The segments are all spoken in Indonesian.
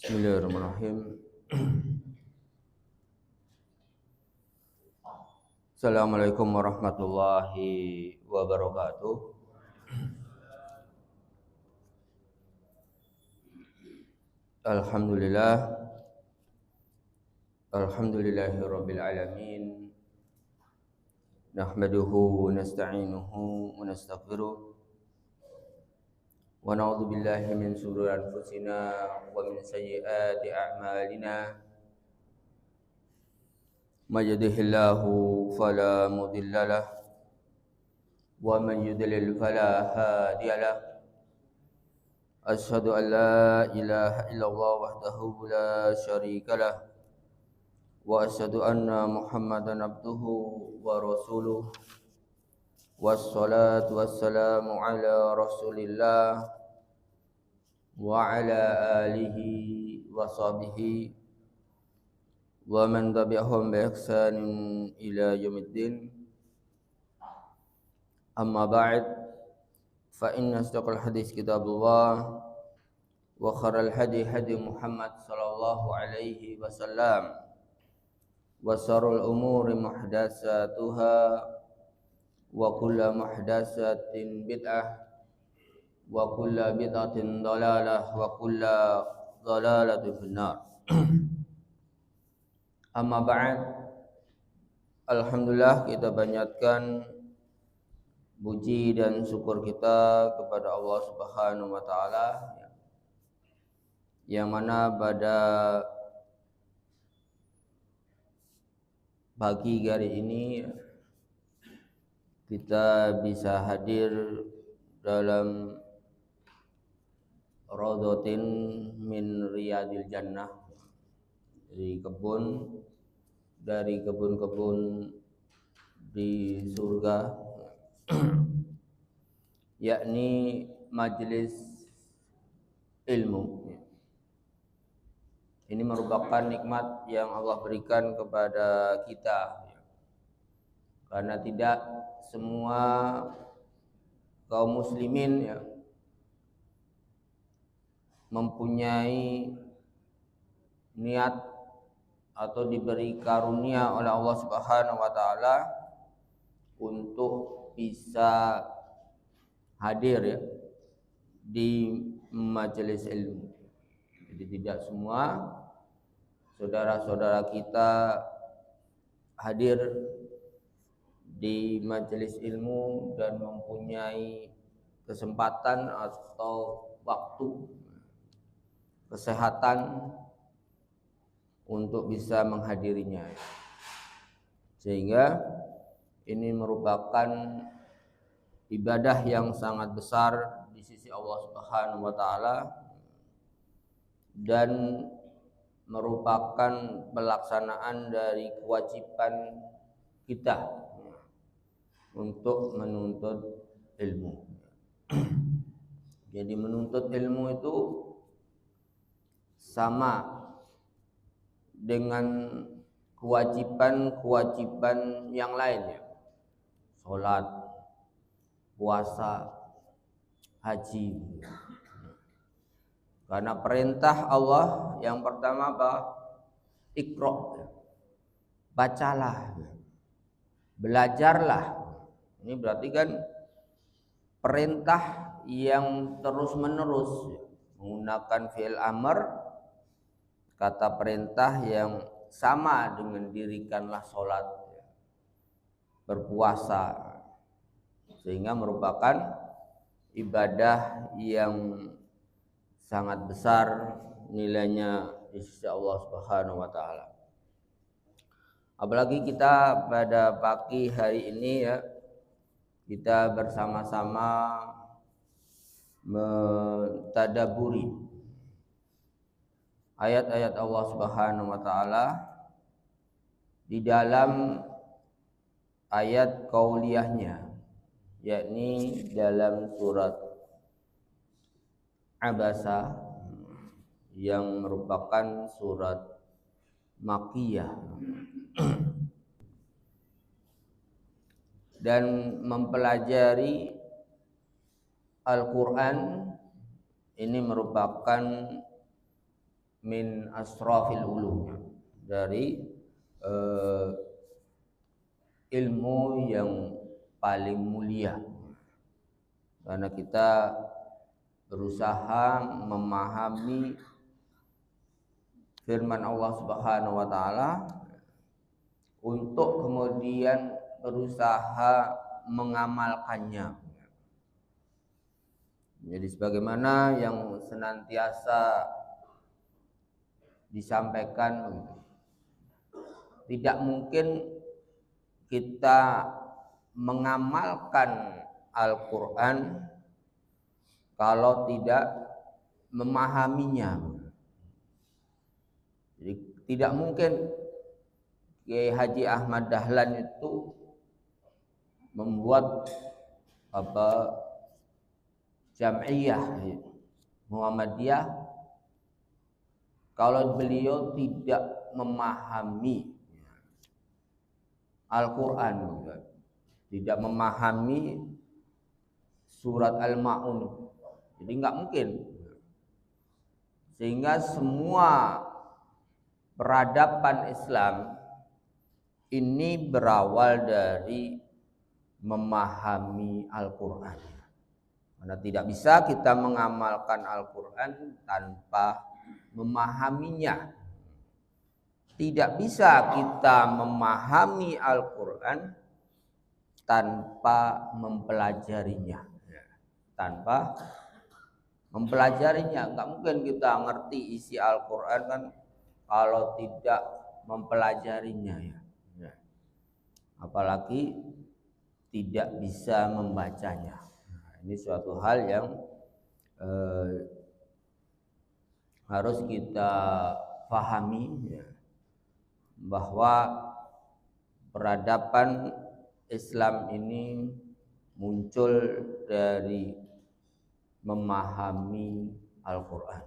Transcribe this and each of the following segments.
Bismillahirrahmanirrahim. Assalamualaikum warahmatullahi wabarakatuh. Alhamdulillah. Alhamdulillahirabbil alamin. Nahmaduhu wa nasta'inuhu wa nastaghfiruh. Wa na'udzu billahi min shururi anfusina wa min sayyiati a'malina. May yahdihillahu fala mudilla lahu wa man yudlil fala hadiya lahu. Asyhadu an la ilaha illallah wahdahu la syarika lah wa asyhadu anna Muhammadan abduhu wa rasuluh. Wassalatu wassalamu ala Rasulillah wa ala alihi wa sahbihi wa man tabi'ahum bi ihsanin ila yaumiddin. Amma ba'd, fa inna asdaqal hadis kitabullah wa khairal hadi hadi Muhammad sallallahu alaihi wasallam wa syarrul umuri muhdatsatuha wa kullu muhdatsatin bid'ah wa kullu bid'atin dhalalah wa kullu dhalalatin finnar. Amma ba'd, alhamdulillah kita banyakkan puji dan syukur kita kepada Allah Subhanahu wa taala yang mana pada pagi hari ini kita bisa hadir dalam Raudhatin min Riyadil Jannah, dari kebun-kebun di surga, yakni majelis ilmu. Ini merupakan nikmat yang Allah berikan kepada kita, karena tidak semua kaum muslimin mempunyai niat atau diberi karunia oleh Allah Subhanahu wa taala untuk bisa hadir di majelis ilmu. Jadi tidak semua saudara-saudara kita hadir di majelis ilmu dan mempunyai kesempatan atau waktu, kesehatan untuk bisa menghadirinya. Sehingga ini merupakan ibadah yang sangat besar di sisi Allah Subhanahu wa taala dan merupakan pelaksanaan dari kewajiban kita untuk menuntut ilmu. Jadi menuntut ilmu itu sama dengan kewajiban-kewajiban yang lainnya. Salat, puasa, haji. Karena perintah Allah yang pertama apa? Iqra. Bacalah. Belajarlah. Ini berarti kan perintah yang terus-menerus menggunakan fi'il amr, kata perintah yang sama dengan dirikanlah salat, berpuasa, sehingga merupakan ibadah yang sangat besar nilainya di sisi Allah Subhanahu wa taala. Apalagi kita pada pagi hari ini kita bersama-sama mentadaburi ayat-ayat Allah Subhanahu wa taala di dalam ayat qauliyahnya, yakni dalam surat Abasa yang merupakan surat Makkiyah dan mempelajari Al-Quran ini merupakan min asrafil ulum, dari ilmu yang paling mulia, karena kita berusaha memahami firman Allah Subhanahu wa taala untuk kemudian berusaha mengamalkannya. Jadi sebagaimana yang senantiasa disampaikan, tidak mungkin kita mengamalkan Al-Quran kalau tidak memahaminya. Jadi tidak mungkin Kiai Haji Ahmad Dahlan itu membuat jam'iyah Muhammadiyah kalau beliau tidak memahami Al-Quran, tidak memahami surat Al-Ma'un. Jadi nggak mungkin. Sehingga semua peradaban Islam ini berawal dari memahami Al-Quran. Karena tidak bisa kita mengamalkan Al-Quran tanpa memahaminya. Tidak bisa kita memahami Al-Quran tanpa mempelajarinya. Tanpa mempelajarinya, nggak mungkin kita ngerti isi Al-Quran kan kalau tidak mempelajarinya, ya. Apalagi tidak bisa membacanya. Ini suatu hal yang harus kita pahami, ya, bahwa peradaban Islam ini muncul dari memahami Al-Quran.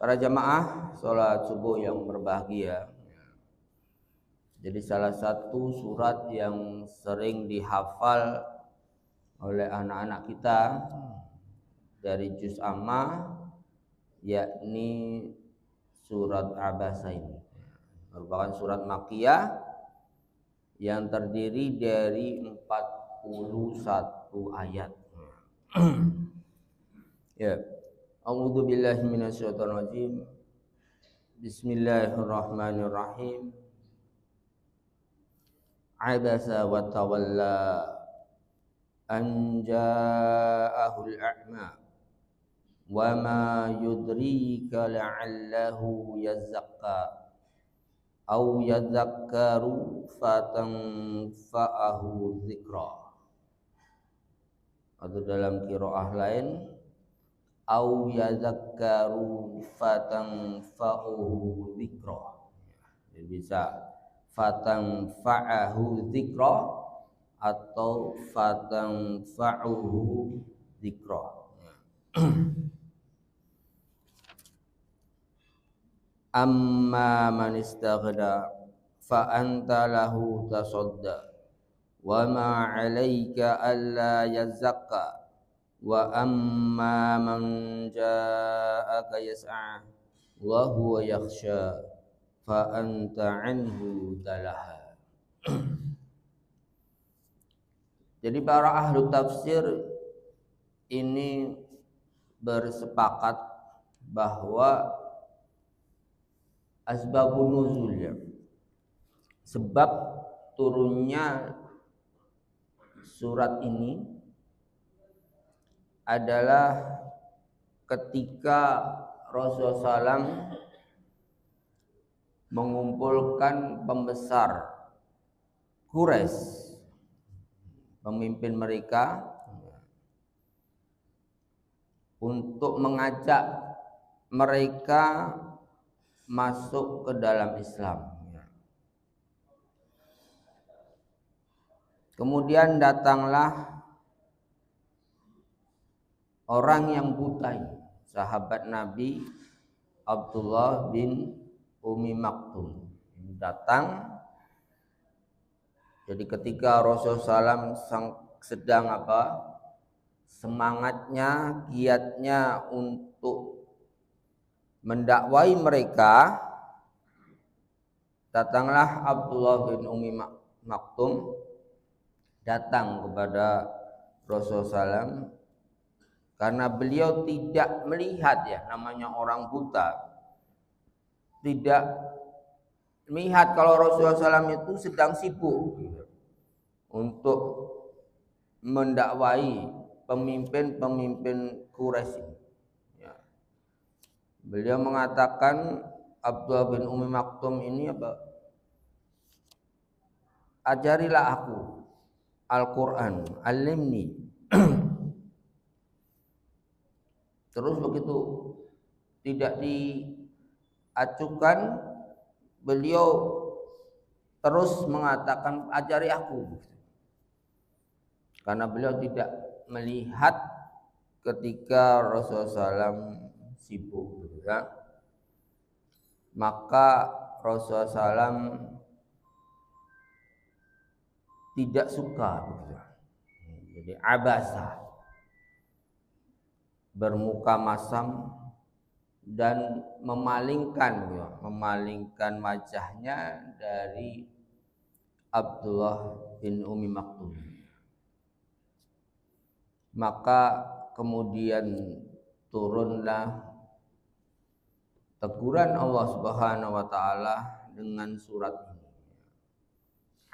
Para jamaah sholat subuh yang berbahagia, jadi salah satu surat yang sering dihafal oleh anak-anak kita dari juz amma, yakni surat Abasa ini. Merupakan surat Makkiyah yang terdiri dari 41 ayat. Ya. A'udzu billahi minasyaitonir rajim. Bismillahirrahmanirrahim. Abasa wa tawalla an ja'ahul a'ma wa ma yudrika la'allahu yazakka aw yadzakkaru fatanfa'ahu dzikra. Atau dalam qiraah lain aw yadzakkaru fatanfa'ahu dzikra. Jadi bisa fatanfa'ahu dzikra atau fatanfa'uhu dzikra. Amma man istaghna fa anta lahu tasadda wa ma 'alaika alla yazakka wa amma man ja'aka yas'a wa huwa yakhsha fa anta 'anhu talaha. Jadi para ahli tafsir ini bersepakat bahwa asbabun nuzul, ya, sebab turunnya surat ini adalah ketika Rasulullah SAW mengumpulkan pembesar Quraisy, pemimpin mereka, untuk mengajak mereka masuk ke dalam Islam. Kemudian datanglah orang yang buta, sahabat Nabi Abdullah bin Umi Maktum datang. Jadi ketika Rasulullah SAW sedang semangatnya, giatnya untuk mendakwai mereka, datanglah Abdullah bin Ummi Maktum datang kepada Rasulullah SAW, karena beliau tidak melihat, ya namanya orang buta, tidak melihat kalau Rasulullah SAW itu sedang sibuk untuk mendakwai pemimpin-pemimpin Quraisy. Ya. Beliau mengatakan, Abdullah bin Ummi Maktum ini apa? Ajarilah aku Al-Quran, alimni. Terus begitu tidak diacukan, beliau terus mengatakan, ajari aku. Karena beliau tidak melihat ketika Rasulullah SAW sibuk, ya. Maka Rasulullah SAW tidak suka, jadi abasa, bermuka masam dan memalingkan wajahnya dari Abdullah bin Ummi Maktum. Maka kemudian turunlah teguran Allah Subhanahu wa taala dengan surat ini.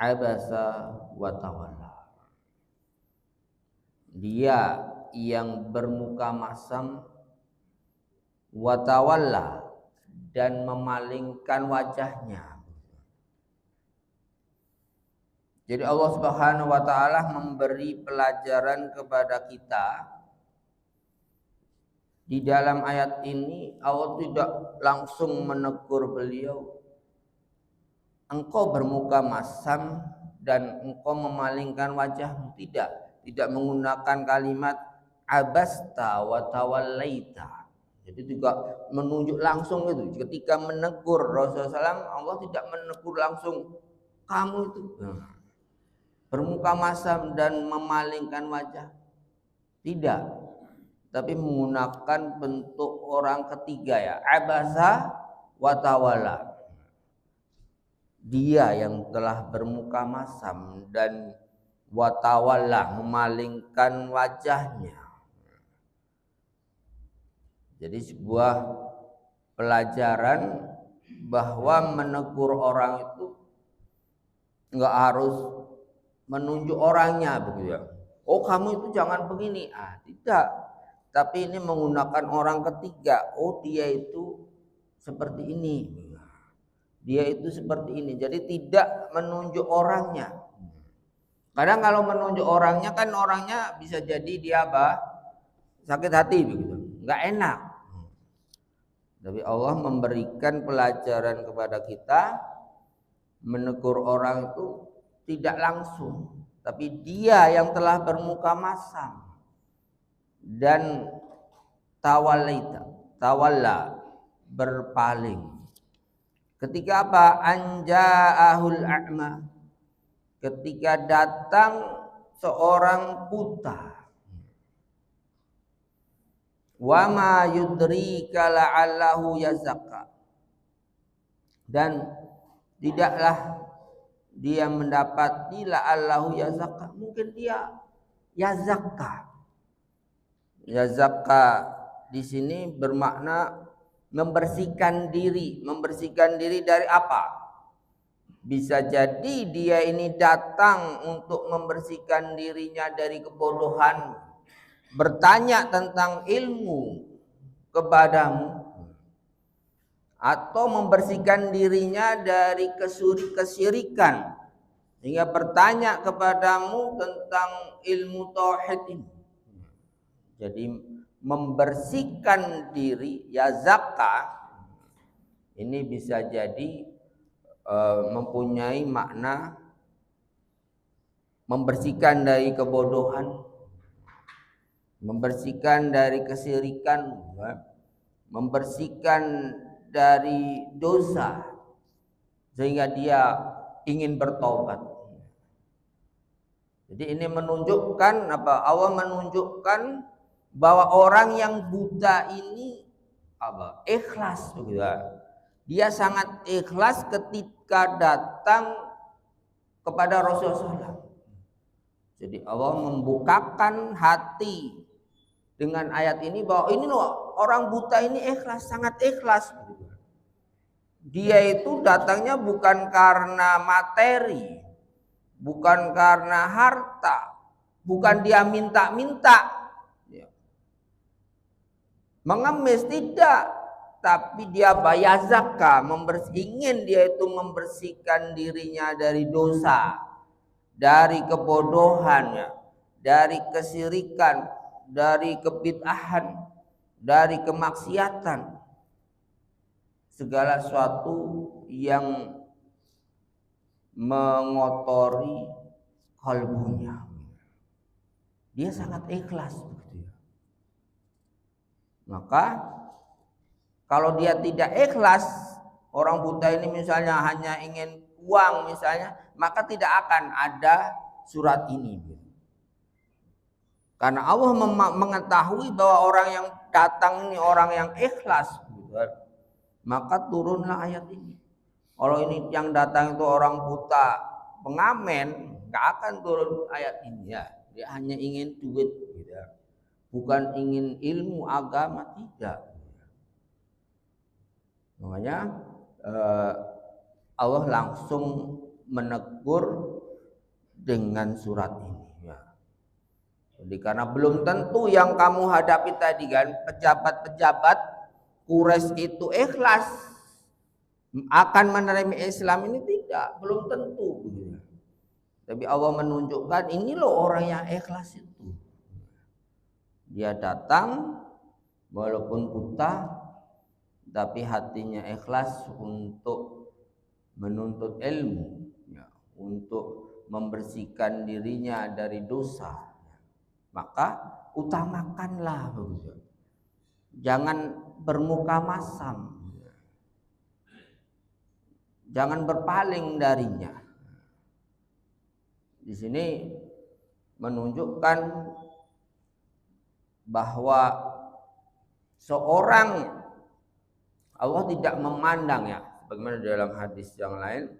Abasa wa tawalla. Dia yang bermuka masam, wa tawalla, dan memalingkan wajahnya. Jadi Allah Subhanahu wa taala memberi pelajaran kepada kita. Di dalam ayat ini Allah tidak langsung menegur beliau, engkau bermuka masam dan engkau memalingkan wajahmu. Tidak menggunakan kalimat abasta wa tawallaita. Jadi juga menunjuk langsung itu. Ketika menegur Rasulullah SAW, Allah tidak menegur langsung, kamu itu bermuka masam dan memalingkan wajah. Tidak, tapi menggunakan bentuk orang ketiga, ya, abasa wa tawalla. Dia yang telah bermuka masam dan wa tawalla, memalingkan wajahnya. Jadi sebuah pelajaran bahwa menegur orang itu enggak harus menunjuk orangnya begitu, ya. Oh, kamu itu jangan begini. Tidak. Tapi ini menggunakan orang ketiga. Oh, dia itu seperti ini. Dia itu seperti ini. Jadi tidak menunjuk orangnya. Kadang kalau menunjuk orangnya kan orangnya bisa jadi dia apa? Sakit hati begitu. Enggak enak. Tapi Allah memberikan pelajaran kepada kita, menegur orang itu tidak langsung, tapi dia yang telah bermuka masam dan tawalla, berpaling. Ketika apa? Anja'ahul a'ma, ketika datang seorang buta. Wa ma yudrika la'allahu yazakka, dan tidaklah dia mendapati la'allahu yazakka, mungkin dia yazakka. Yazakka di sini bermakna membersihkan diri. Membersihkan diri dari apa? Bisa jadi dia ini datang untuk membersihkan dirinya dari kebodohan, bertanya tentang ilmu kepadamu, atau membersihkan dirinya dari kesyirikan sehingga bertanya kepadamu tentang ilmu tauhid ini. Jadi membersihkan diri, ya, zakah ini bisa jadi mempunyai makna membersihkan dari kebodohan, membersihkan dari kesyirikan, membersihkan dari dosa sehingga dia ingin bertobat. Jadi ini menunjukkan apa? Allah menunjukkan bahwa orang yang buta ini ikhlas begitu. Dia sangat ikhlas ketika datang kepada Rasulullah SAW. Jadi Allah membukakan hati dengan ayat ini bahwa ini loh orang buta ini ikhlas, sangat ikhlas. Dia itu datangnya bukan karena materi, bukan karena harta, bukan dia minta-minta, mengemis tidak, tapi dia bayar zakat, ingin dia itu membersihkan dirinya dari dosa, dari kebodohan, dari kesirikan, dari kebid'ahan, dari kemaksiatan, segala sesuatu yang mengotori kalbunya. Dia sangat ikhlas begitu ya. Maka kalau dia tidak ikhlas, orang buta ini misalnya hanya ingin uang misalnya, maka tidak akan ada surat ini. Karena Allah mengetahui bahwa orang yang datang ini orang yang ikhlas, maka turunlah ayat ini. Kalau ini yang datang itu orang buta, pengamen, nggak akan turun ayat ini ya. Dia hanya ingin duit, gitu. Bukan ingin ilmu agama, tidak. Makanya Allah langsung menegur dengan surat ini. Ya. Jadi karena belum tentu yang kamu hadapi tadi kan pejabat-pejabat Quraisy itu ikhlas akan menerima Islam ini, tidak, belum tentu. Tapi Allah menunjukkan ini loh orang yang ikhlas itu. Dia datang walaupun buta, tapi hatinya ikhlas untuk menuntut ilmu, ya, untuk membersihkan dirinya dari dosa. Maka utamakanlah begitu. Jangan bermuka masam, jangan berpaling darinya. Di sini menunjukkan bahwa seorang Allah tidak memandang ya, bagaimana dalam hadis yang lain,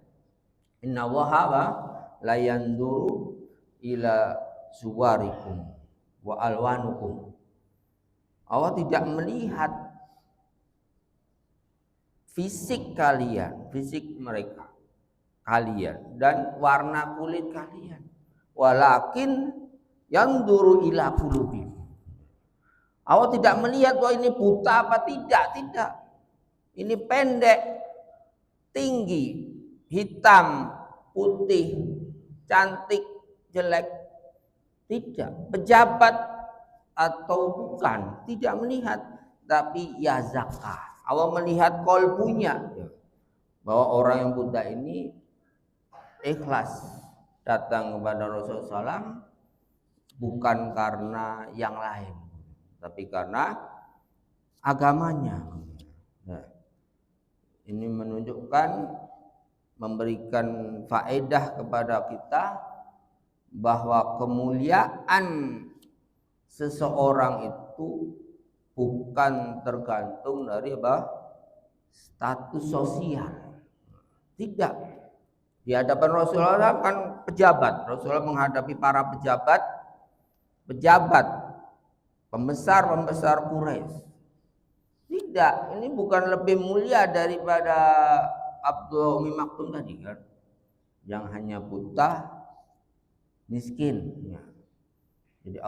Inna Allaha la yanduru ila suwarikum wa alwanukum. Allah tidak melihat fisik kalian, fisik mereka kalian dan warna kulit kalian. Walakin yanduru ila qulubikum. Allah tidak melihat bahwa ini buta apa tidak. Ini pendek, tinggi, hitam, putih, cantik, jelek, tidak. Pejabat atau bukan, tidak melihat, tapi ya zakah. Allah melihat kolbunya, bahwa orang yang buta ini ikhlas datang kepada Rasulullah SAW bukan karena yang lain, tapi karena agamanya. Nah, ini menunjukkan, memberikan faedah kepada kita bahwa kemuliaan seseorang itu bukan tergantung dari status sosial. Tidak. Di hadapan Rasulullah kan pejabat. Rasulullah menghadapi para pejabat, pembesar Quraisy. Tidak, ini bukan lebih mulia daripada Abdullah Umi Maktum tadi kan, yang hanya buta, miskin. Ya. Jadi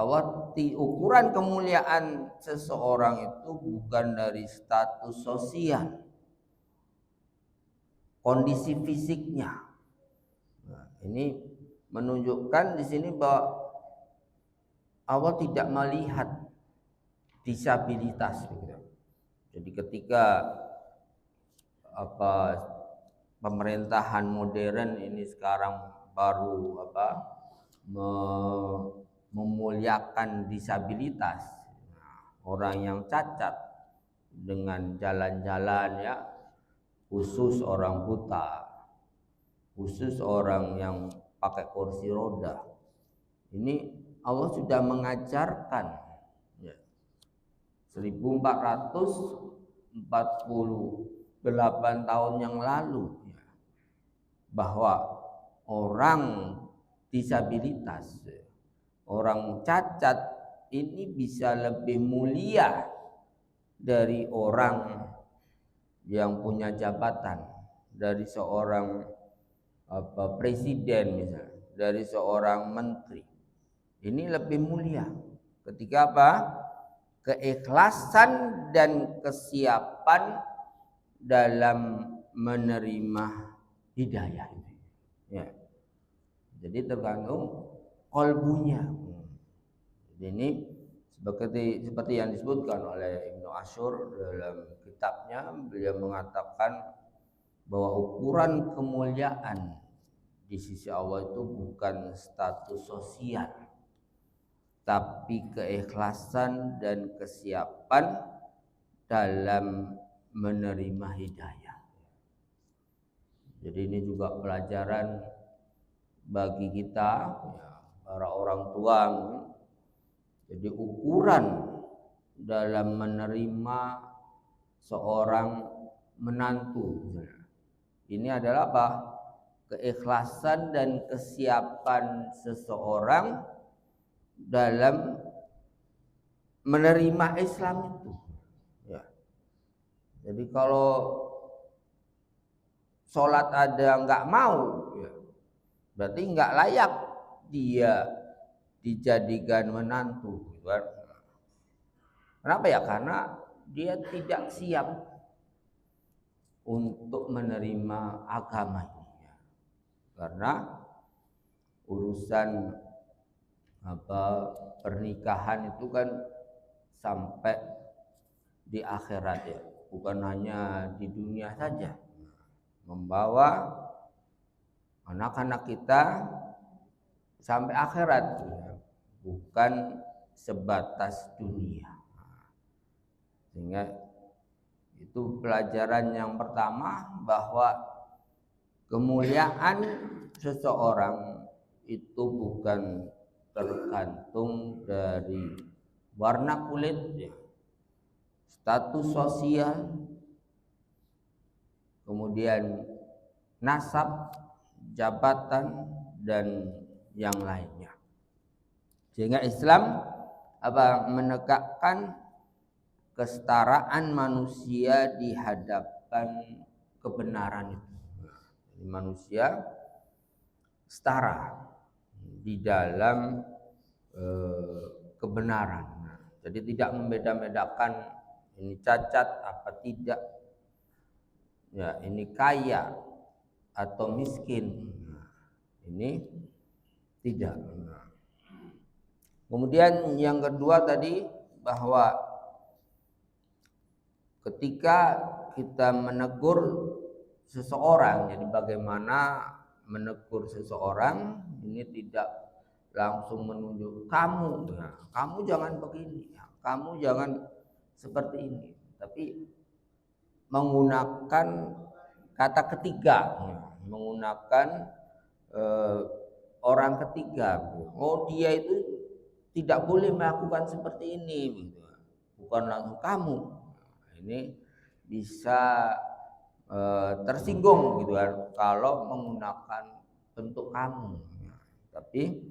ukuran kemuliaan seseorang itu bukan dari status sosial, kondisi fisiknya. Nah, ini menunjukkan di sini bahwa Allah tidak melihat disabilitas. Jadi ketika pemerintahan modern ini sekarang baru memuliakan disabilitas, orang yang cacat dengan jalan-jalan ya, khusus orang buta, khusus orang yang pakai kursi roda. Ini Allah sudah mengajarkan 1400 48 tahun yang lalu bahwa orang disabilitas, orang cacat ini bisa lebih mulia dari orang yang punya jabatan, dari seorang presiden misalnya, dari seorang menteri. Ini lebih mulia ketika apa? Keikhlasan dan kesiapan dalam menerima hidayah. Ya. Jadi tergantung kolbunya. Jadi ini seperti yang disebutkan oleh Ibnu Ashur dalam kitabnya, beliau mengatakan bahwa ukuran kemuliaan di sisi Allah itu bukan status sosial, tapi keikhlasan dan kesiapan dalam menerima hidayah. Jadi ini juga pelajaran bagi kita, para orang tua. Jadi ukuran dalam menerima seorang menantu ini adalah apa? Keikhlasan dan kesiapan seseorang dalam menerima Islam itu. Ya. Jadi kalau sholat ada nggak mau, ya, berarti nggak layak dia dijadikan menantu. Kenapa ya? Karena dia tidak siap untuk menerima agama ini. Karena urusan pernikahan itu kan sampai di akhirat ya, bukan hanya di dunia saja, membawa anak-anak kita sampai akhirat, bukan sebatas dunia. Sehingga itu pelajaran yang pertama, bahwa kemuliaan seseorang itu bukan tergantung dari warna kulit, status sosial, kemudian nasab, jabatan, dan yang lainnya. Sehingga Islam menegakkan kesetaraan manusia di hadapan kebenaran itu. Manusia setara di dalam kebenaran. Jadi tidak membeda-bedakan ini cacat apa tidak, ya ini kaya atau miskin, ini tidak. Kemudian yang kedua tadi, bahwa ketika kita menegur seseorang, jadi bagaimana menegur seseorang ini tidak langsung menunjuk kamu, kamu jangan begini, kamu jangan seperti ini, tapi menggunakan kata ketiga, menggunakan orang ketiga. Oh, dia itu tidak boleh melakukan seperti ini, bukan langsung kamu. Ini bisa tersinggung gitu kan kalau menggunakan bentuk kamu, tapi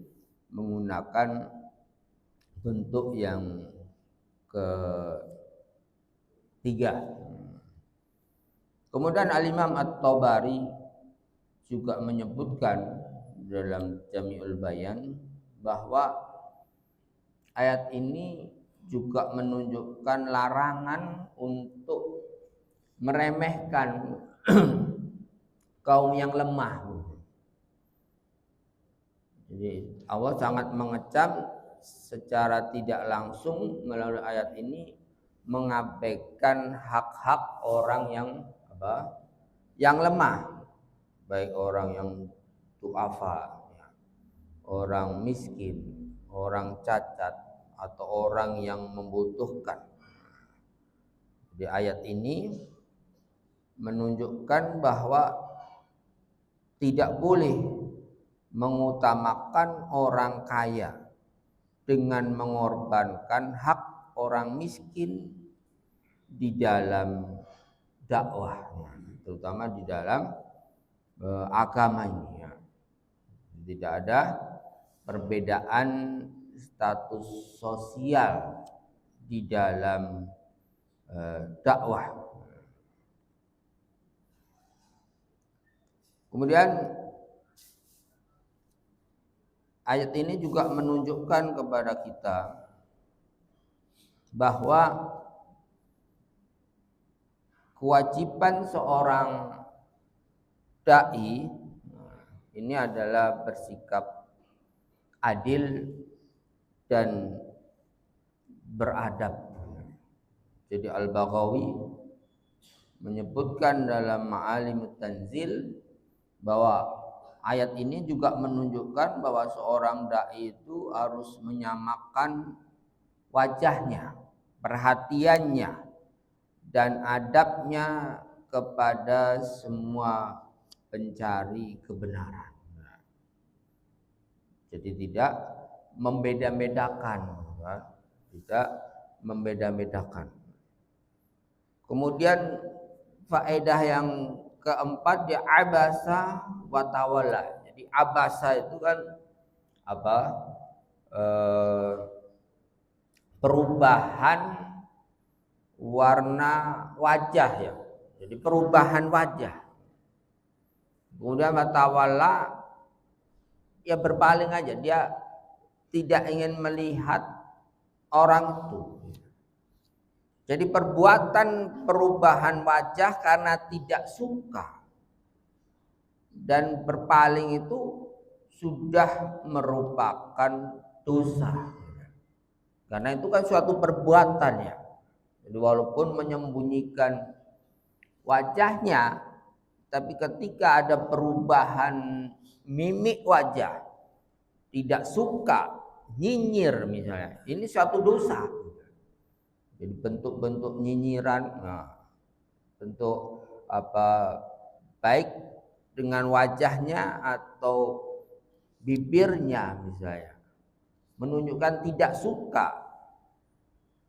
menggunakan bentuk yang ketiga. Kemudian Al-Imam At-Tabari juga menyebutkan dalam Jami'ul Bayan bahwa ayat ini juga menunjukkan larangan untuk meremehkan kaum yang lemah. Jadi Allah sangat mengecam secara tidak langsung melalui ayat ini, mengabaikan hak-hak orang yang lemah, baik orang yang du'afa, orang miskin, orang cacat, atau orang yang membutuhkan. Di ayat ini menunjukkan bahwa tidak boleh mengutamakan orang kaya dengan mengorbankan hak orang miskin di dalam dakwah, terutama di dalam agama ini ya. Tidak ada perbedaan status sosial di dalam dakwah. Kemudian ayat ini juga menunjukkan kepada kita bahwa kewajiban seorang dai ini adalah bersikap adil dan beradab. Jadi Al-Baghawi menyebutkan dalam Ma'alimut Tanzil bahwa ayat ini juga menunjukkan bahwa seorang dai itu harus menyamakan wajahnya, perhatiannya, dan adabnya kepada semua pencari kebenaran. Jadi tidak membeda-bedakan, tidak membeda-bedakan. Kemudian faedah yang keempat dia abasa wa tawalla. Jadi abasa itu kan apa? Perubahan warna wajah ya. Jadi perubahan wajah. Kemudian watawalla ya berpaling aja, dia tidak ingin melihat orang itu. Jadi perbuatan perubahan wajah karena tidak suka dan berpaling itu sudah merupakan dosa. Karena itu kan suatu perbuatan ya. Jadi walaupun menyembunyikan wajahnya, tapi ketika ada perubahan mimik wajah, tidak suka, nyinyir misalnya, ini suatu dosa. Jadi bentuk-bentuk nyinyiran, bentuk apa, baik dengan wajahnya atau bibirnya misalnya, menunjukkan tidak suka,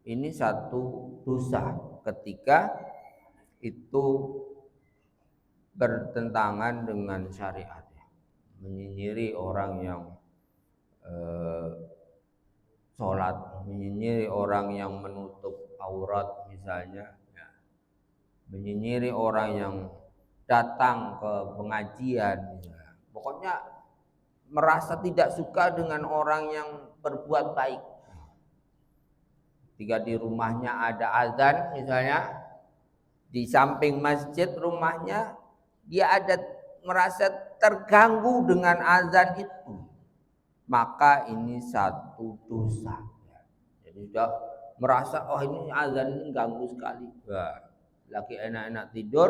ini satu dosa ketika itu bertentangan dengan syariat, menyinyiri orang yang sholat, menyinyiri orang yang menutup aurat misalnya, menyinyiri orang yang datang ke pengajian misalnya. Pokoknya merasa tidak suka dengan orang yang berbuat baik. Ketika di rumahnya ada azan misalnya, di samping masjid rumahnya, dia ada merasa terganggu dengan azan itu, maka ini satu dosa. Jadi sudah merasa oh ini azan ini ganggu sekali. Lagi enak-enak tidur,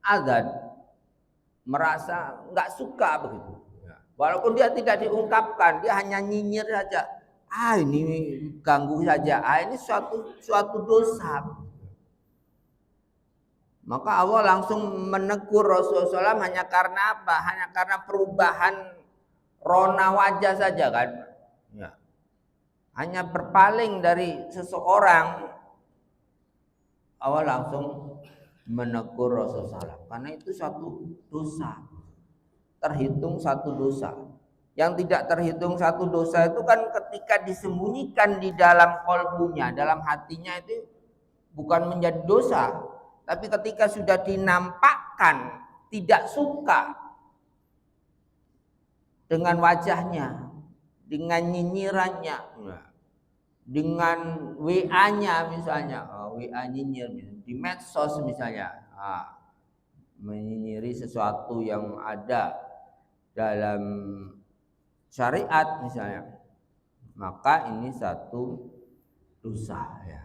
azan, merasa nggak suka begitu. Walaupun dia tidak diungkapkan, dia hanya nyinyir saja. Ini ganggu saja. Ini suatu dosa. Maka Allah langsung menegur Rasulullah SAW hanya karena apa? Hanya karena perubahan rona wajah saja kan? Ya. Hanya berpaling dari seseorang, Allah langsung menegur Rasulullah SAW. Karena itu suatu dosa. Terhitung satu dosa. Yang tidak terhitung satu dosa itu kan ketika disembunyikan di dalam kolbunya, dalam hatinya itu bukan menjadi dosa. Tapi ketika sudah dinampakkan tidak suka dengan wajahnya, dengan nyinyirannya, dengan WA-nya misalnya, WA nyinyir di medsos misalnya, menyinyiri sesuatu yang ada dalam syariat misalnya, maka ini satu dosa ya.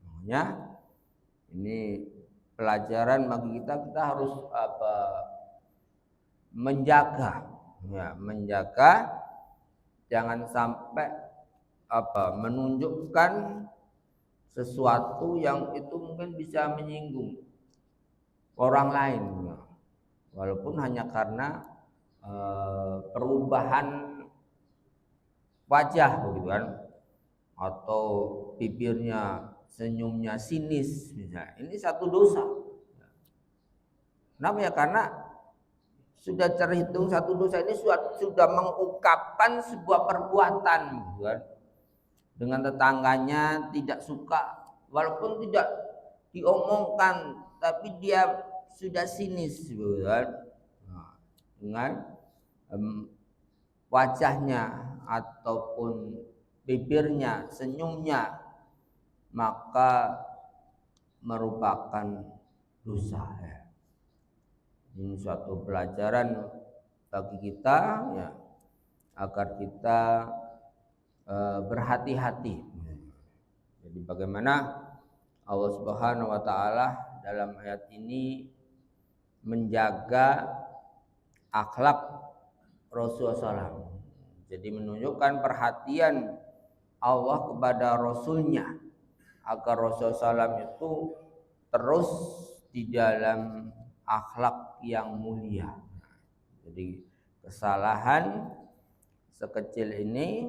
Makanya ini pelajaran bagi kita harus menjaga jangan sampai menunjukkan sesuatu yang itu mungkin bisa menyinggung orang lain, walaupun hanya karena perubahan wajah begitu kan, atau bibirnya senyumnya sinis misalnya, ini satu dosa. Kenapa ya? Karena sudah terhitung satu dosa ini sudah mengungkapkan sebuah perbuatan, kan? Dengan tetangganya tidak suka, walaupun tidak diomongkan, tapi dia sudah sinis, kan? Dengan wajahnya ataupun bibirnya, senyumnya, maka merupakan dosa. Ini suatu pelajaran bagi kita, ya, agar kita berhati-hati. Jadi bagaimana Allah Subhanahu wa taala dalam ayat ini menjaga akhlak Rasulullah SAW. Jadi menunjukkan perhatian Allah kepada Rasulnya agar Rasulullah SAW itu terus di dalam akhlak yang mulia. Jadi kesalahan sekecil ini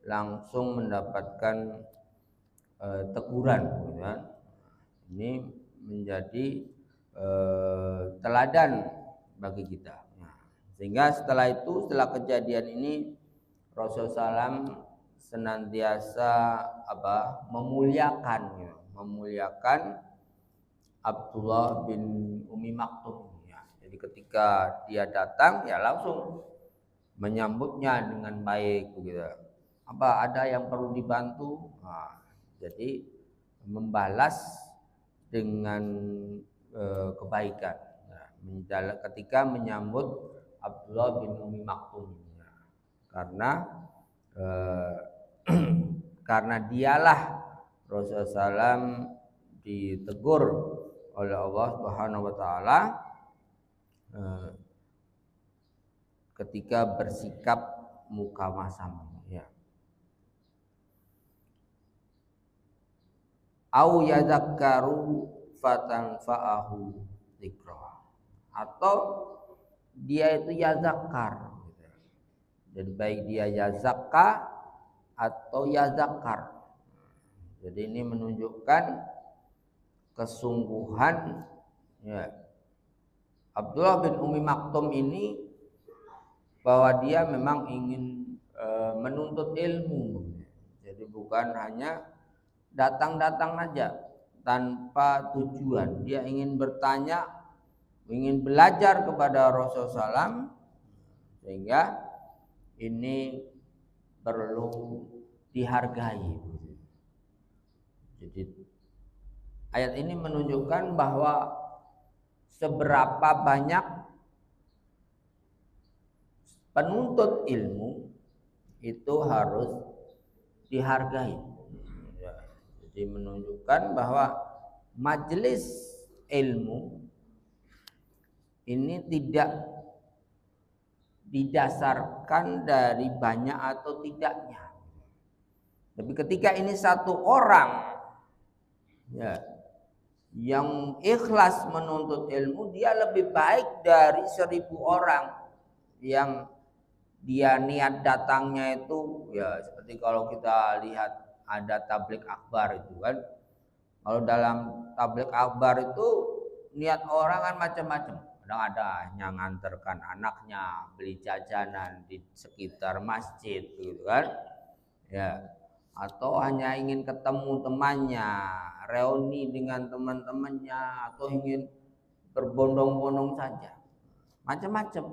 langsung mendapatkan teguran, ya. Ini menjadi teladan bagi kita. Sehingga setelah kejadian ini Rasulullah SAW senantiasa memuliakan Abdullah bin Umi Maktum. Ya. Jadi ketika dia datang, ya langsung menyambutnya dengan baik, begitu. Ada yang perlu dibantu? Jadi membalas dengan kebaikan. Ketika menyambut Abdullah bin Umi Maktum, karena dialah Rasulullah SAW ditegur oleh Allah Subhanahu wa taala ketika bersikap muka masam, ya. Au yadzakkaru fatanfa'ahu dzikra, atau dia itu yazakkar. Jadi baik dia yazakka atau yazakkar. Jadi ini menunjukkan kesungguhan, ya, Abdullah bin Umi Maktum ini, bahwa dia memang ingin menuntut ilmu. Jadi bukan hanya datang-datang aja tanpa tujuan. Dia ingin bertanya, ingin belajar kepada Rasulullah SAW, sehingga ini perlu dihargai. Jadi ayat ini menunjukkan bahwa seberapa banyak penuntut ilmu itu harus dihargai. Jadi menunjukkan bahwa majelis ilmu ini tidak didasarkan dari banyak atau tidaknya. Tapi ketika ini satu orang, ya, yang ikhlas menuntut ilmu, dia lebih baik dari 1000 orang yang dia niat datangnya itu, ya seperti kalau kita lihat ada tablik akbar itu kan. Kalau dalam tablik akbar itu niat orang kan macam-macam. Kadang ada yang nganterkan anaknya beli jajanan di sekitar masjid gitu kan. Ya, atau hanya ingin ketemu temannya, reuni dengan teman-temannya, atau ingin berbondong-bondong saja. Macam-macam.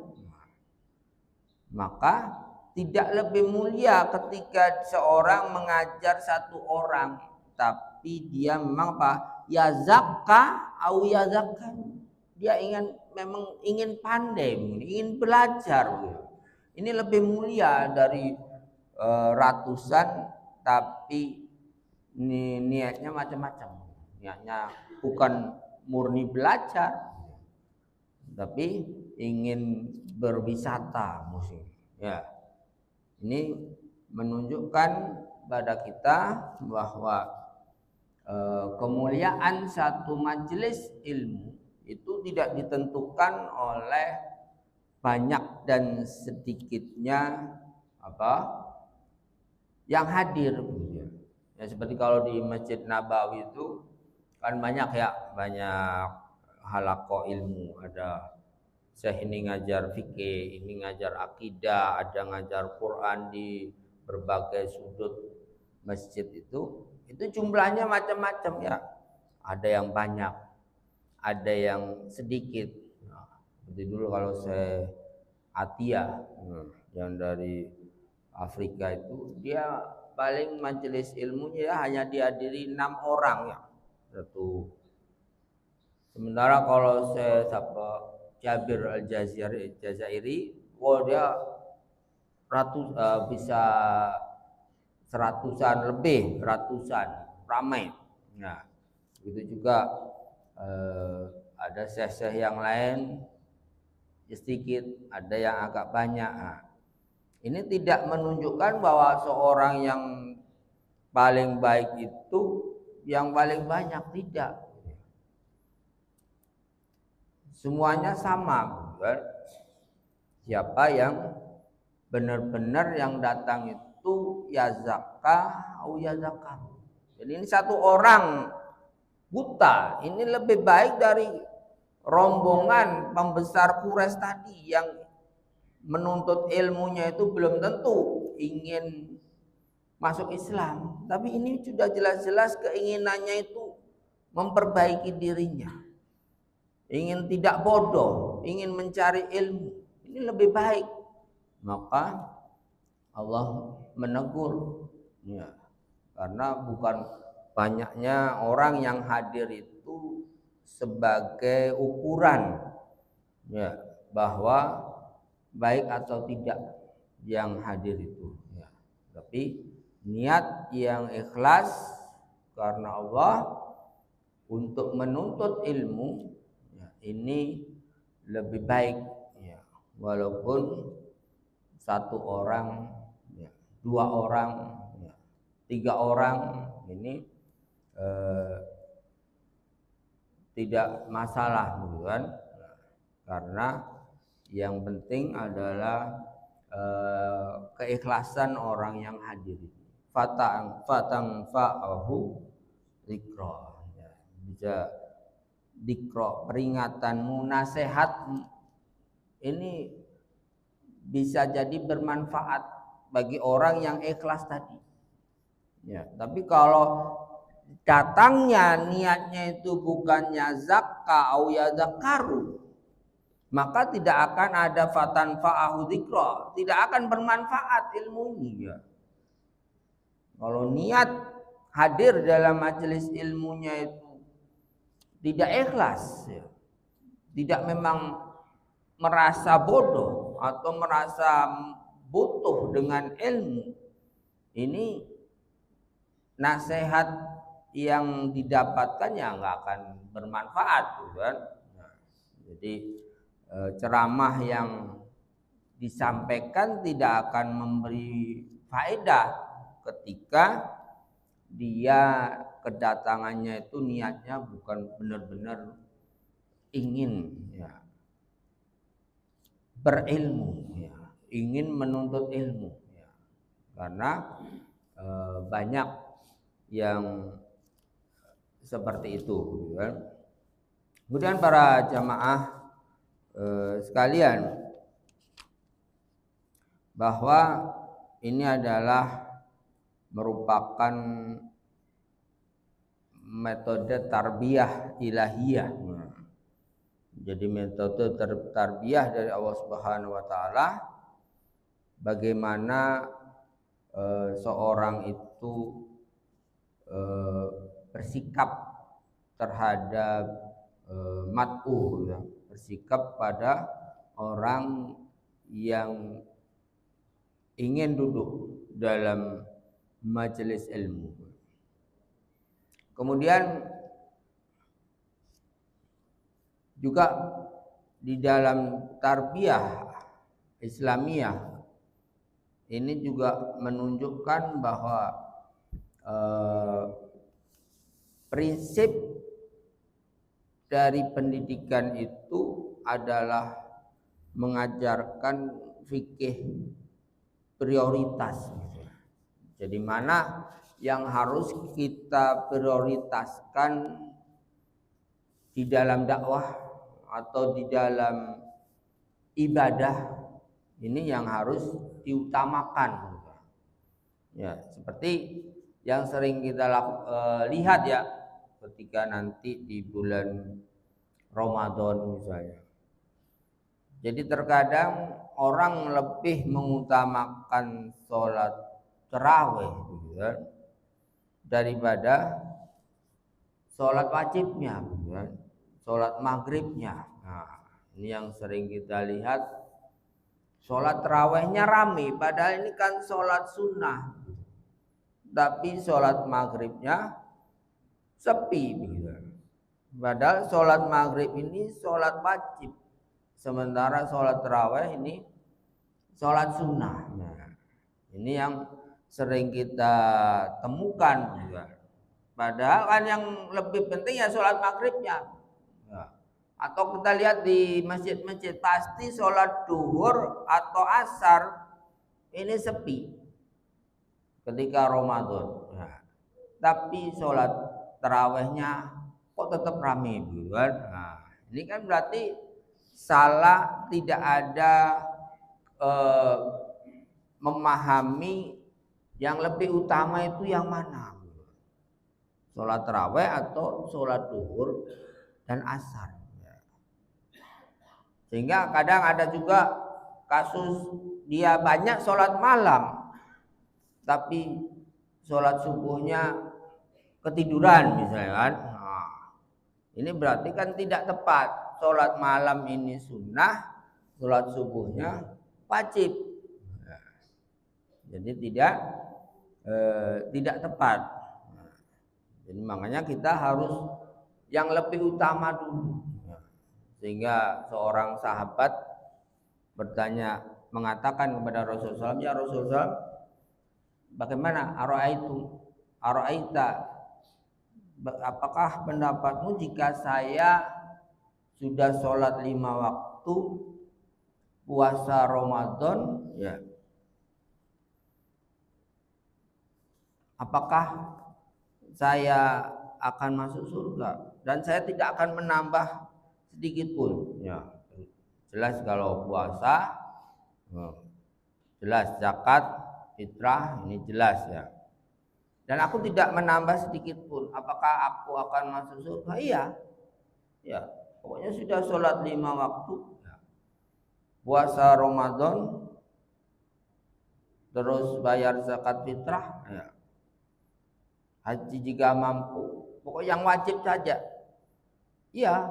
Maka tidak lebih mulia ketika seorang mengajar satu orang, tapi dia memang yazakka au yazakka. Dia memang ingin pandai, ingin belajar. Ini lebih mulia dari ratusan, tapi niatnya macam-macam. Niatnya bukan murni belajar, tapi ingin berwisata musim. Ya, ini menunjukkan pada kita bahwa kemuliaan satu majelis ilmu itu tidak ditentukan oleh banyak dan sedikitnya yang hadir. Ya seperti kalau di Masjid Nabawi itu kan banyak halaqah ilmu, ada Syekh ini ngajar fikih, ini ngajar akidah, ada ngajar Quran di berbagai sudut masjid itu jumlahnya macam-macam ya. Ada yang banyak, ada yang sedikit. Nah, seperti dulu kalau saya Atia yang dari Afrika itu, dia paling majelis ilmunya ya hanya dihadiri 6 orang ya satu. Sementara kalau saya Jabir Al-Jazairi, dia bisa ratusan ramai. Nah, begitu juga ada syekh-syekh yang lain sedikit, ada yang agak banyak. Nah, ini tidak menunjukkan bahwa seorang yang paling baik itu yang paling banyak, tidak. Semuanya sama, kan? Siapa yang benar-benar yang datang itu ya zakah atau ya zakat. Jadi ini satu orang buta, ini lebih baik dari rombongan pembesar Quraisy tadi yang menuntut ilmunya itu belum tentu ingin masuk Islam, tapi ini sudah jelas-jelas keinginannya itu memperbaiki dirinya, ingin tidak bodoh, ingin mencari ilmu. Ini lebih baik. Maka Allah menegur ya, karena bukan banyaknya orang yang hadir itu sebagai ukuran ya bahwa baik atau tidak yang hadir itu ya. Tapi niat yang ikhlas karena Allah untuk menuntut ilmu ya, ini lebih baik ya, walaupun satu orang ya, 2 orang ya, 3 orang ini tidak masalah gitu kan, karena yang penting adalah keikhlasan orang yang hadir. Fatang fa'ahu dzikra ya, bisa dzikra, peringatanmu, nasihatmu ini bisa jadi bermanfaat bagi orang yang ikhlas tadi ya. Tapi kalau datangnya niatnya itu bukannya zakka au ya zakaru, maka tidak akan ada fatan fa'ahu dzikra, tidak akan bermanfaat ilmunya. Kalau niat hadir dalam majelis ilmunya itu tidak ikhlas ya, tidak memang merasa bodoh atau merasa butuh dengan ilmu, ini nasihat yang didapatkan ya nggak akan bermanfaat gitu kan. Nah, jadi ceramah yang disampaikan tidak akan memberi faedah ketika dia kedatangannya itu niatnya bukan benar-benar ingin ya berilmu ya, ingin menuntut ilmu ya. Karena banyak yang seperti itu ya. Kemudian para jamaah sekalian, bahwa ini adalah merupakan metode tarbiyah ilahiyah. Jadi metode tarbiyah dari Allah Subhanahu wa taala, bagaimana seorang itu bersikap terhadap mat'u ya, bersikap pada orang yang ingin duduk dalam majelis ilmu. Kemudian juga di dalam tarbiyah Islamiyah ini juga menunjukkan bahwa prinsip dari pendidikan itu adalah mengajarkan fikih prioritas. Jadi mana yang harus kita prioritaskan di dalam dakwah atau di dalam ibadah, ini yang harus diutamakan. Ya, seperti yang sering kita lihat ya, ketika nanti di bulan Ramadan misalnya. Jadi terkadang orang lebih mengutamakan sholat tarawih gitu kan, daripada sholat wajibnya, gitu kan, sholat maghribnya. Nah, ini yang sering kita lihat, sholat tarawihnya rame, padahal ini kan sholat sunnah, tapi sholat maghribnya sepi, gitu. Padahal sholat maghrib ini sholat wajib, sementara sholat tarawih ini sholat sunnah. Nah, ini yang sering kita temukan juga. Padahal kan yang lebih penting ya sholat maghribnya. Nah, atau kita lihat di masjid-masjid, pasti sholat duhur atau asar ini sepi ketika Ramadan. Nah, tapi sholat tarawihnya kok tetap ramai gitu kan. Nah, ini kan berarti salah, tidak ada memahami yang lebih utama itu yang mana, sholat tarawih atau sholat duhur dan asar. Sehingga kadang ada juga kasus dia banyak sholat malam, tapi sholat subuhnya ketiduran misalnya kan. Nah, ini berarti kan tidak tepat. Sholat malam ini sunnah, sholat subuhnya wajib. Jadi tidak tepat. Jadi makanya kita harus yang lebih utama dulu. Sehingga seorang sahabat mengatakan kepada Rasulullah SAW, ya Rasulullah, bagaimana Ara'aita, apakah pendapatmu jika saya sudah sholat 5 waktu, puasa Ramadan, ya, apakah saya akan masuk surga dan saya tidak akan menambah sedikit pun? Ya, jelas kalau puasa, jelas zakat, fitrah, ini jelas ya. Dan aku tidak menambah sedikit pun, apakah aku akan masuk surga? Iya, ya. Pokoknya sudah sholat 5 waktu, puasa Ramadan, terus bayar zakat fitrah, ya, haji jika mampu, pokoknya yang wajib saja, iya,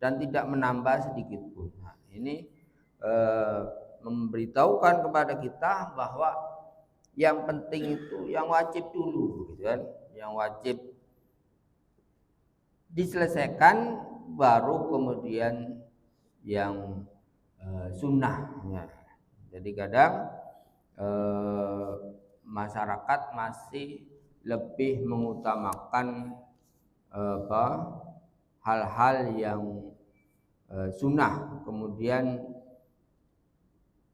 dan tidak menambah sedikit pun. Nah, ini memberitahukan kepada kita bahwa yang penting itu yang wajib dulu, gitu kan? Yang wajib diselesaikan, baru kemudian yang sunnah. Jadi kadang masyarakat masih lebih mengutamakan hal-hal yang sunnah, kemudian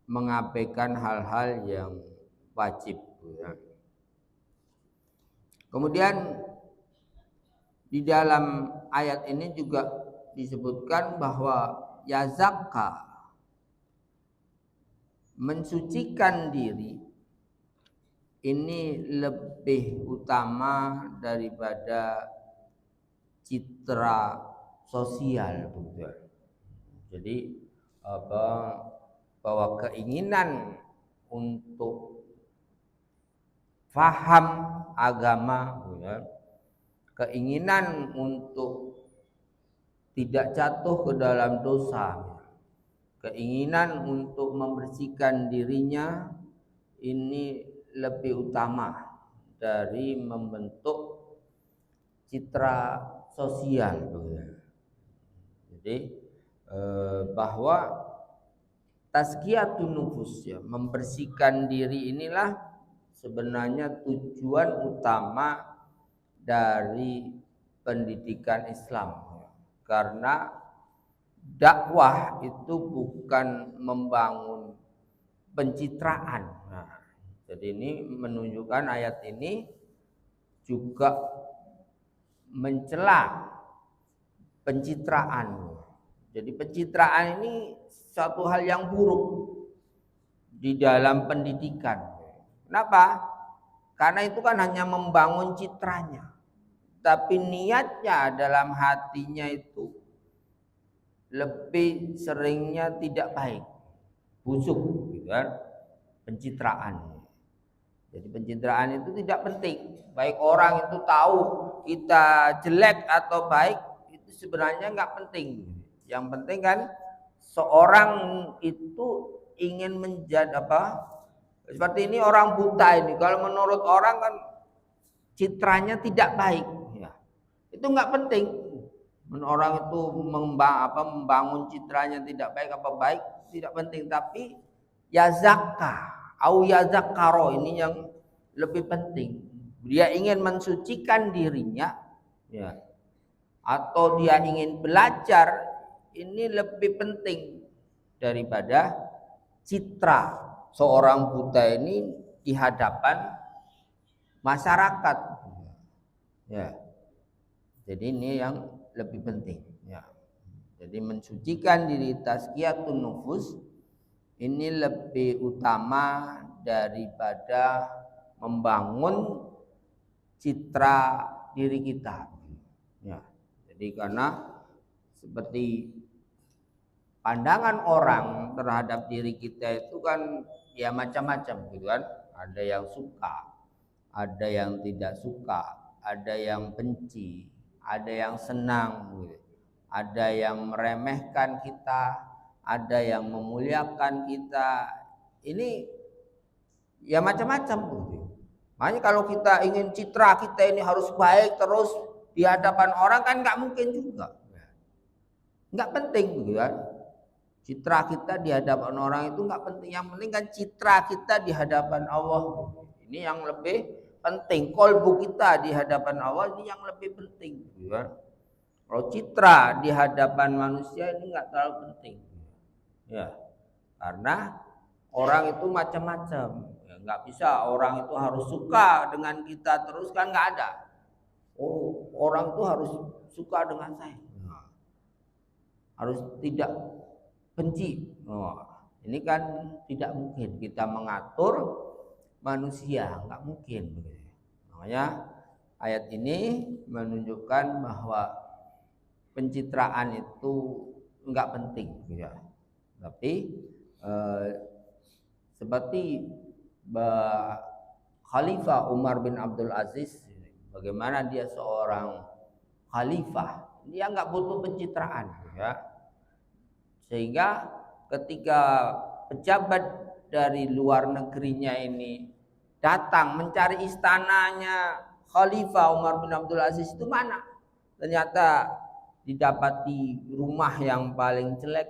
mengabaikan hal-hal yang wajib. Kemudian di dalam ayat ini juga disebutkan bahwa ya zakah, mensucikan diri, ini lebih utama daripada citra sosial. Jadi bahwa keinginan untuk faham agama, keinginan untuk tidak jatuh ke dalam dosa, keinginan untuk membersihkan dirinya, ini lebih utama dari membentuk citra sosial. Jadi bahwa tazkiyatun nufus, ya, membersihkan diri, inilah sebenarnya tujuan utama dari pendidikan Islam. Karena dakwah itu bukan membangun pencitraan. Nah, jadi ini menunjukkan ayat ini juga mencela pencitraan. Jadi pencitraan ini satu hal yang buruk di dalam pendidikan. Kenapa? Karena itu kan hanya membangun citranya. Tapi niatnya dalam hatinya itu lebih seringnya tidak baik, busuk, gitu kan? Pencitraan. Jadi pencitraan itu tidak penting. Baik orang itu tahu kita jelek atau baik itu sebenarnya nggak penting. Yang penting kan seorang itu ingin menjadi apa? Seperti ini orang buta ini. Kalau menurut orang kan citranya tidak baik. Ya. Itu nggak penting. Orang itu membangun citranya tidak baik apa baik tidak penting. Tapi ya zakka, au ya zakkaro ini yang lebih penting. Dia ingin mensucikan dirinya, ya, atau dia ingin belajar, ini lebih penting daripada citra seorang buta ini di hadapan masyarakat. Ya. Jadi ini yang lebih penting. Ya. Jadi mensucikan diri, tazkiyatun nufus ini lebih utama daripada membangun citra diri kita. Ya. Jadi karena seperti pandangan orang terhadap diri kita itu kan ya macam-macam gitu kan. Ada yang suka, ada yang tidak suka, ada yang benci, ada yang senang, ada yang meremehkan kita, ada yang memuliakan kita. Ini ya macam-macam. Makanya kalau kita ingin citra kita ini harus baik terus di hadapan orang kan nggak mungkin juga. Nggak penting gitu kan. Citra kita di hadapan orang itu nggak penting. Yang penting kan citra kita di hadapan Allah. Ini yang lebih penting. Kolbu kita di hadapan Allah ini yang lebih penting. Gitu kan. Kalau citra di hadapan manusia ini nggak terlalu penting. Ya, karena orang itu macam-macam. Ya, nggak bisa orang itu harus suka dengan kita terus kan nggak ada. Oh, orang itu harus suka dengan saya. Harus tidak benci. Oh, ini kan tidak mungkin kita mengatur manusia, nggak mungkin. Makanya ayat ini menunjukkan bahwa pencitraan itu nggak penting, ya. Tapi seperti Khalifah Umar bin Abdul Aziz, bagaimana dia seorang khalifah, dia nggak butuh pencitraan, ya. Sehingga ketika pejabat dari luar negerinya ini datang mencari istananya Khalifah Umar bin Abdul Aziz itu mana? Ternyata didapati rumah yang paling jelek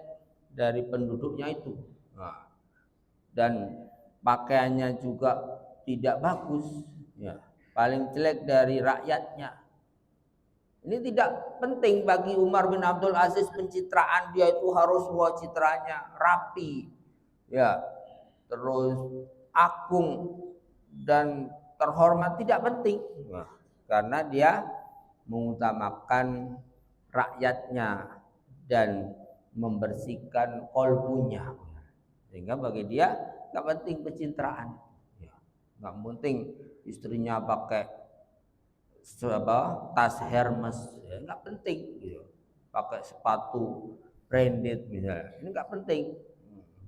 dari penduduknya itu. Nah, dan pakaiannya juga tidak bagus, ya, paling jelek dari rakyatnya. Ini tidak penting bagi Umar bin Abdul Aziz pencitraan dia itu harus citranya rapi, ya, terus agung dan terhormat, tidak penting. Nah, karena dia mengutamakan rakyatnya dan membersihkan kolbunya, sehingga bagi dia nggak penting pencitraan, nggak penting istrinya pakai tas Hermes, ya, nggak penting, gitu. Pakai sepatu branded misalnya, ini nggak penting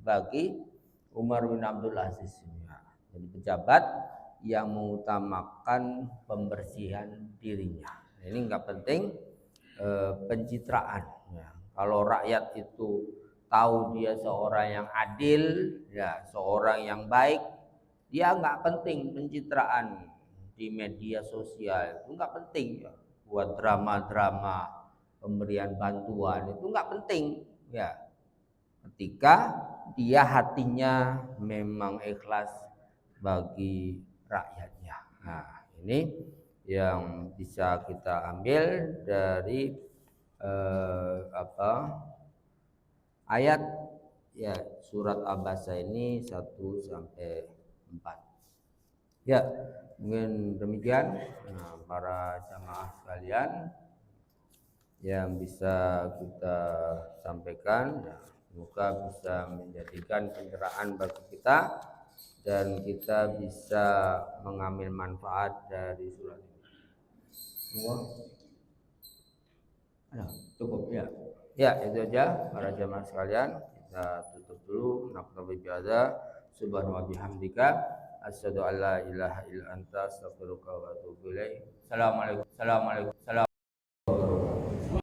bagi Umar bin Abdul Aziz. Jadi pejabat yang mengutamakan pembersihan dirinya, ini nggak penting pencitraan. Ya. Kalau rakyat itu tahu dia seorang yang adil, ya, seorang yang baik, dia nggak penting pencitraan di media sosial, itu nggak penting, ya. Buat drama-drama pemberian bantuan itu nggak penting, ya. Ketika dia hatinya memang ikhlas bagi rakyatnya. Nah, ini yang bisa kita ambil dari ayat, ya, surat Abasa ini 1 sampai 4. Ya, mungkin demikian. Nah, para jamaah sekalian yang bisa kita sampaikan, ya, semoga bisa menjadikan pencerahan bagi kita dan kita bisa mengambil manfaat dari surat ini. Cukup ya. Ya, itu aja para jamaah sekalian. Kita tutup dulu. Naktabi biadza. Subhanahu wa bihamdika asyhadu an la ilaha illa anta astaghfiruka wa atubu ilaik. Assalamualaikum.